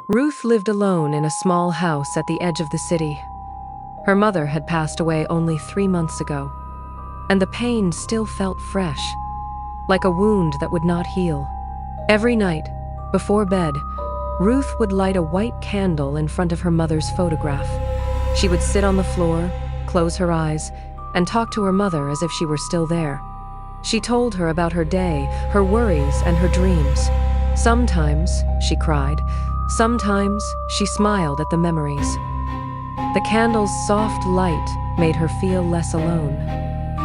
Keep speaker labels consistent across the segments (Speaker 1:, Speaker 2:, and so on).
Speaker 1: Ruth lived alone in a small house at the edge of the city. Her mother had passed away only 3 months ago, and the pain still felt fresh, like a wound that would not heal. Every night, before bed, Ruth would light a white candle in front of her mother's photograph. She would sit on the floor, close her eyes, and talk to her mother as if she were still there. She told her about her day, her worries, and her dreams. Sometimes she cried, sometimes she smiled at the memories. The candle's soft light made her feel less alone.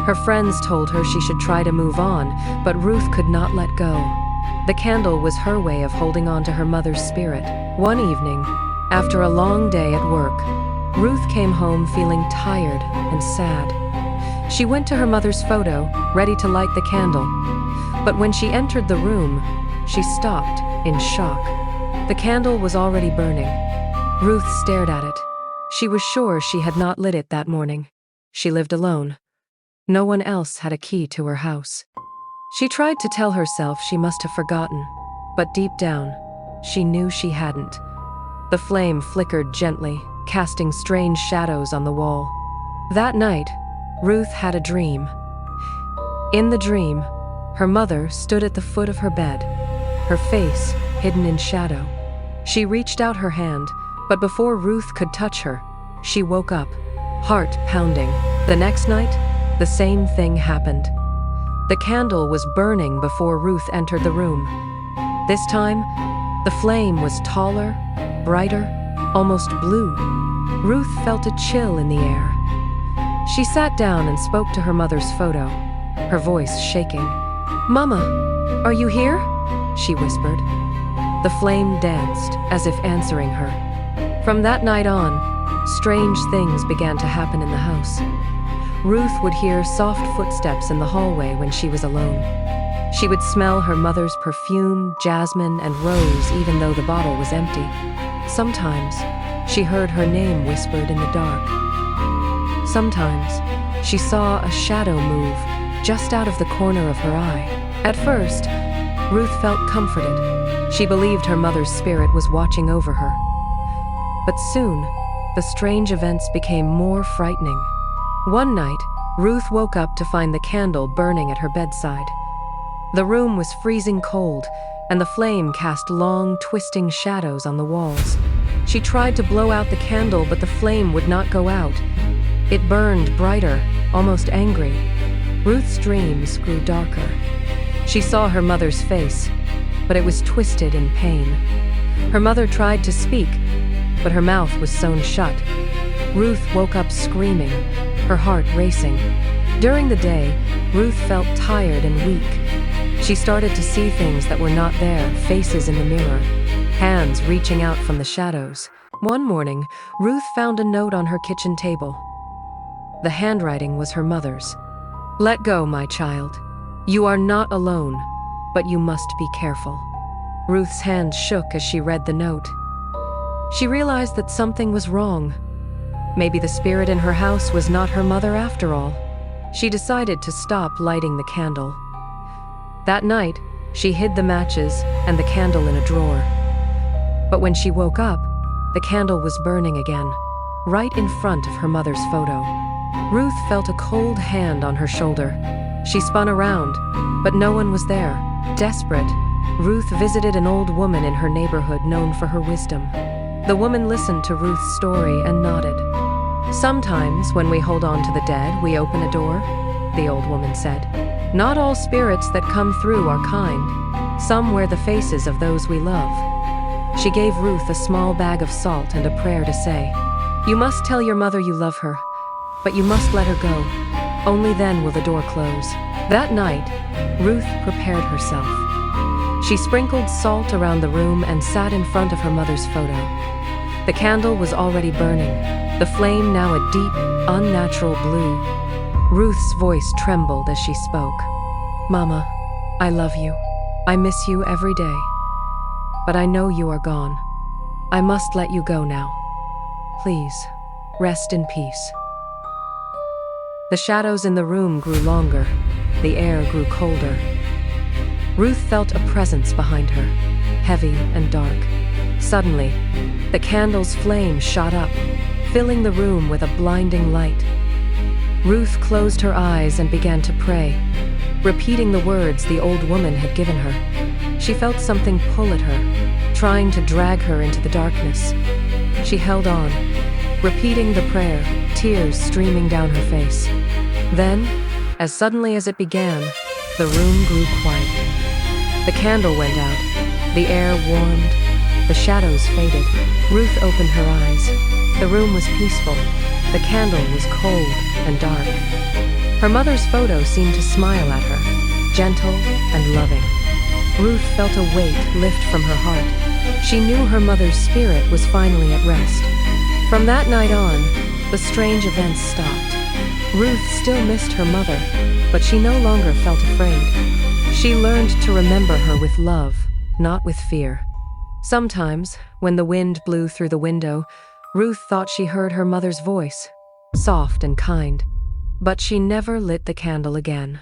Speaker 1: Her friends told her she should try to move on, but Ruth could not let go. The candle was her way of holding on to her mother's spirit. One evening, after a long day at work, Ruth came home feeling tired and sad. She went to her mother's photo, ready to light the candle. But when she entered the room, she stopped in shock. The candle was already burning. Ruth stared at it. She was sure she had not lit it that morning. She lived alone. No one else had a key to her house. She tried to tell herself she must have forgotten, but deep down, she knew she hadn't. The flame flickered gently, casting strange shadows on the wall. That night, Ruth had a dream. In the dream, her mother stood at the foot of her bed, her face hidden in shadow. She reached out her hand, but before Ruth could touch her, she woke up, heart pounding. The next night, the same thing happened. The candle was burning before Ruth entered the room. This time, the flame was taller, brighter, almost blue. Ruth felt a chill in the air. She sat down and spoke to her mother's photo, her voice shaking. "Mama, are you here?" she whispered. The flame danced, as if answering her. From that night on, strange things began to happen in the house. Ruth would hear soft footsteps in the hallway when she was alone. She would smell her mother's perfume, jasmine, and rose even though the bottle was empty. Sometimes, she heard her name whispered in the dark. Sometimes, she saw a shadow move just out of the corner of her eye. At first, Ruth felt comforted. She believed her mother's spirit was watching over her. But soon, the strange events became more frightening. One night, Ruth woke up to find the candle burning at her bedside. The room was freezing cold, and the flame cast long, twisting shadows on the walls. She tried to blow out the candle, but the flame would not go out. It burned brighter, almost angry. Ruth's dreams grew darker. She saw her mother's face, but it was twisted in pain. Her mother tried to speak, but her mouth was sewn shut. Ruth woke up screaming, her heart racing. During the day, Ruth felt tired and weak. She started to see things that were not there, faces in the mirror, hands reaching out from the shadows. One morning, Ruth found a note on her kitchen table. The handwriting was her mother's. "Let go, my child. You are not alone, but you must be careful." Ruth's hand shook as she read the note. She realized that something was wrong. Maybe the spirit in her house was not her mother after all. She decided to stop lighting the candle. That night, she hid the matches and the candle in a drawer. But when she woke up, the candle was burning again, right in front of her mother's photo. Ruth felt a cold hand on her shoulder. She spun around, but no one was there. Desperate, Ruth visited an old woman in her neighborhood known for her wisdom. The woman listened to Ruth's story and nodded. "Sometimes, when we hold on to the dead, we open a door," the old woman said. "Not all spirits that come through are kind. Some wear the faces of those we love." She gave Ruth a small bag of salt and a prayer to say. "You must tell your mother you love her, but you must let her go. Only then will the door close." That night, Ruth prepared herself. She sprinkled salt around the room and sat in front of her mother's photo. The candle was already burning, the flame now a deep, unnatural blue. Ruth's voice trembled as she spoke. "Mama, I love you. I miss you every day. But I know you are gone. I must let you go now. Please, rest in peace." The shadows in the room grew longer. The air grew colder. Ruth felt a presence behind her, heavy and dark. Suddenly, the candle's flame shot up, filling the room with a blinding light. Ruth closed her eyes and began to pray, repeating the words the old woman had given her. She felt something pull at her, trying to drag her into the darkness. She held on, repeating the prayer, tears streaming down her face. Then, as suddenly as it began, the room grew quiet. The candle went out, the air warmed, the shadows faded. Ruth opened her eyes. The room was peaceful. The candle was cold and dark. Her mother's photo seemed to smile at her, gentle and loving. Ruth felt a weight lift from her heart. She knew her mother's spirit was finally at rest. From that night on, the strange events stopped. Ruth still missed her mother, but she no longer felt afraid. She learned to remember her with love, not with fear. Sometimes, when the wind blew through the window, Ruth thought she heard her mother's voice, soft and kind, but she never lit the candle again.